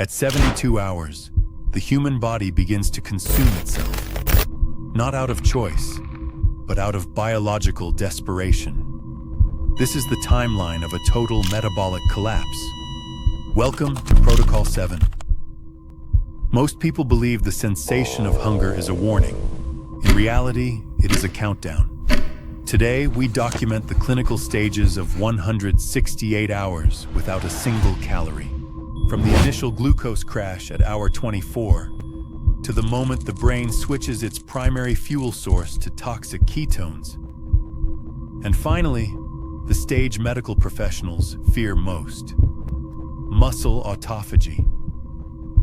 At 72 hours, the human body begins to consume itself, not out of choice, but out of biological desperation. This is the timeline of a total metabolic collapse. Welcome to Protocol 7. Most people believe the sensation of hunger is a warning. In reality, it is a countdown. Today, we document the clinical stages of 168 hours without a single calorie. From the initial glucose crash at hour 24, to the moment the brain switches its primary fuel source to toxic ketones. And finally, the stage medical professionals fear most: muscle autophagy,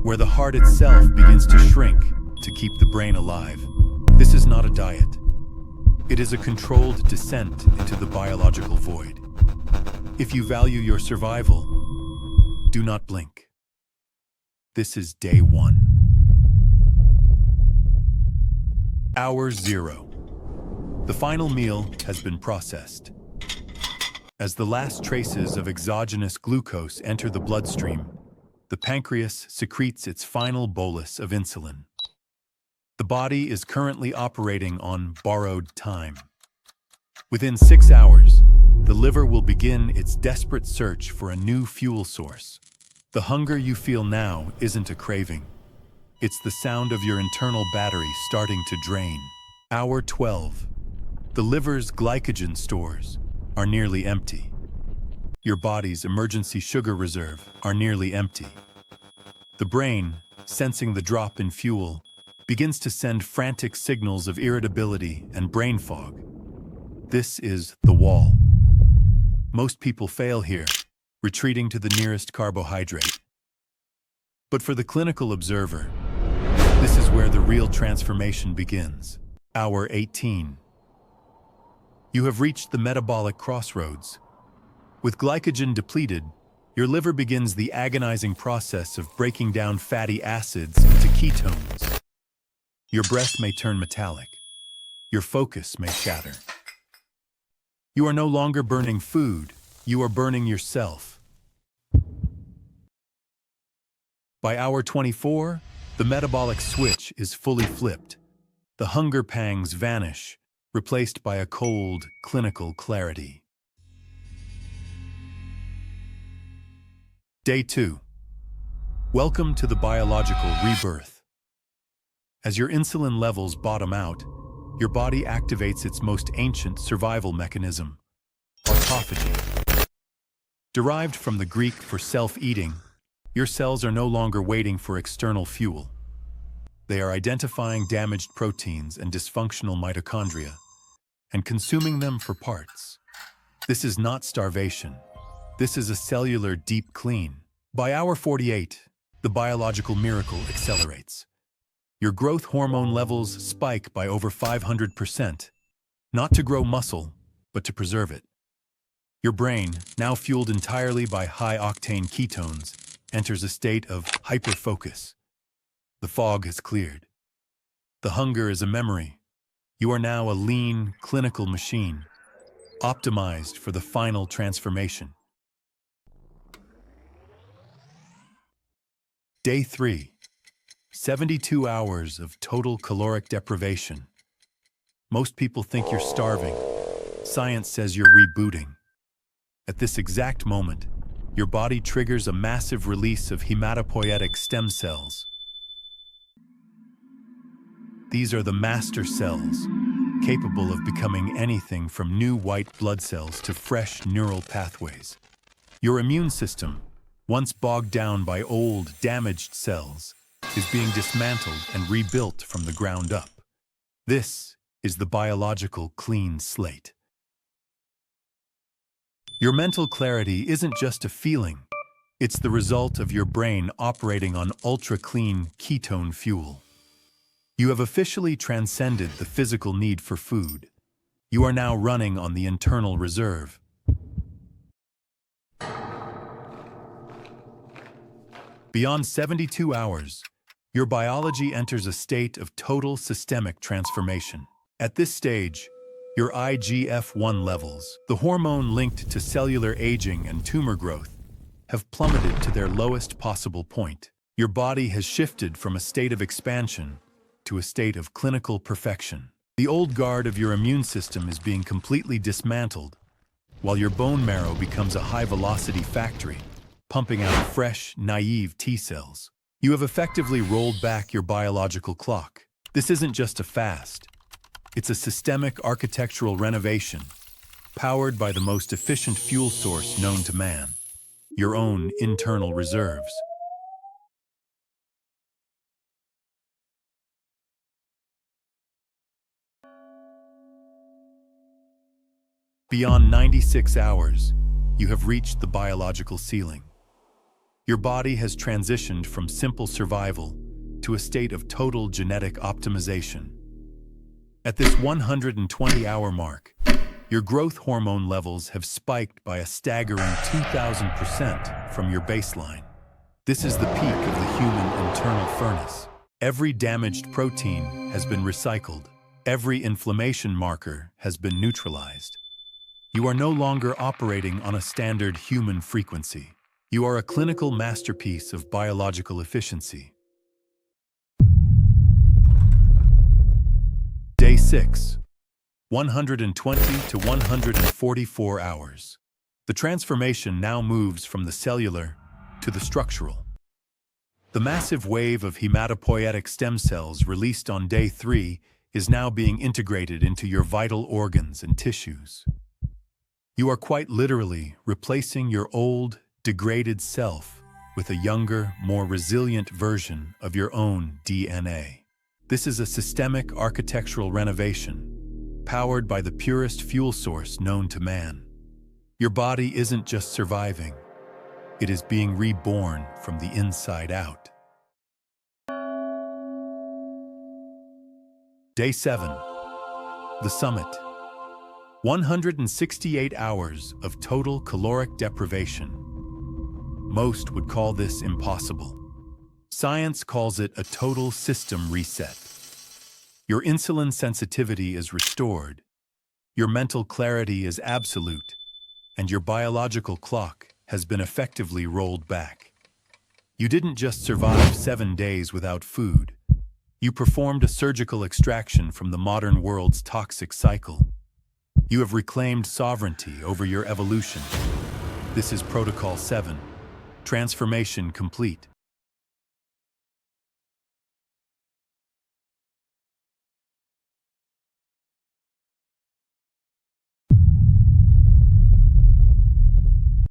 where the heart itself begins to shrink to keep the brain alive. This is not a diet. It is a controlled descent into the biological void. If you value your survival, do not blink. This is day 1. Hour 0. The final meal has been processed. As the last traces of exogenous glucose enter the bloodstream, the pancreas secretes its final bolus of insulin. The body is currently operating on borrowed time. Within 6 hours, the liver will begin its desperate search for a new fuel source. The hunger you feel now isn't a craving. It's the sound of your internal battery starting to drain. Hour 12. The liver's glycogen stores are nearly empty. Your body's emergency sugar reserve are nearly empty. The brain, sensing the drop in fuel, begins to send frantic signals of irritability and brain fog. This is the wall. Most people fail here, retreating to the nearest carbohydrate. But for the clinical observer, this is where the real transformation begins. Hour 18. You have reached the metabolic crossroads. With glycogen depleted, your liver begins the agonizing process of breaking down fatty acids into ketones. Your breath may turn metallic. Your focus may shatter. You are no longer burning food, you are burning yourself. By hour 24, the metabolic switch is fully flipped. The hunger pangs vanish, replaced by a cold, clinical clarity. Day 2. Welcome to the biological rebirth. As your insulin levels bottom out, your body activates its most ancient survival mechanism, autophagy. Derived from the Greek for self-eating, your cells are no longer waiting for external fuel. They are identifying damaged proteins and dysfunctional mitochondria and consuming them for parts. This is not starvation. This is a cellular deep clean. By hour 48, the biological miracle accelerates. Your growth hormone levels spike by over 500%, not to grow muscle, but to preserve it. Your brain, now fueled entirely by high-octane ketones, enters a state of hyperfocus. The fog has cleared. The hunger is a memory. You are now a lean, clinical machine, optimized for the final transformation. Day 3. 72 hours of total caloric deprivation. Most people think you're starving. Science says you're rebooting. At this exact moment, your body triggers a massive release of hematopoietic stem cells. These are the master cells, capable of becoming anything from new white blood cells to fresh neural pathways. Your immune system, once bogged down by old, damaged cells, is being dismantled and rebuilt from the ground up. This is the biological clean slate. Your mental clarity isn't just a feeling. It's the result of your brain operating on ultra-clean ketone fuel. You have officially transcended the physical need for food. You are now running on the internal reserve. Beyond 72 hours, your biology enters a state of total systemic transformation. At this stage, your IGF-1 levels, the hormone linked to cellular aging and tumor growth, have plummeted to their lowest possible point. Your body has shifted from a state of expansion to a state of clinical perfection. The old guard of your immune system is being completely dismantled, while your bone marrow becomes a high-velocity factory, pumping out fresh, naive T cells. You have effectively rolled back your biological clock. This isn't just a fast. It's a systemic architectural renovation, powered by the most efficient fuel source known to man, your own internal reserves. Beyond 96 hours, you have reached the biological ceiling. Your body has transitioned from simple survival to a state of total genetic optimization. At this 120-hour mark, your growth hormone levels have spiked by a staggering 2,000% from your baseline. This is the peak of the human internal furnace. Every damaged protein has been recycled. Every inflammation marker has been neutralized. You are no longer operating on a standard human frequency. You are a clinical masterpiece of biological efficiency. Day 6. 120 to 144 hours. The transformation now moves from the cellular to the structural. The massive wave of hematopoietic stem cells released on day 3 is now being integrated into your vital organs and tissues. You are quite literally replacing your old, degraded self with a younger, more resilient version of your own DNA. This is a systemic architectural renovation, powered by the purest fuel source known to man. Your body isn't just surviving, it is being reborn from the inside out. Day 7. The summit. 168 hours of total caloric deprivation. Most would call this impossible. Science calls it a total system reset. Your insulin sensitivity is restored, your mental clarity is absolute, and your biological clock has been effectively rolled back. You didn't just survive 7 days without food. You performed a surgical extraction from the modern world's toxic cycle. You have reclaimed sovereignty over your evolution. This is Protocol 7. Transformation complete.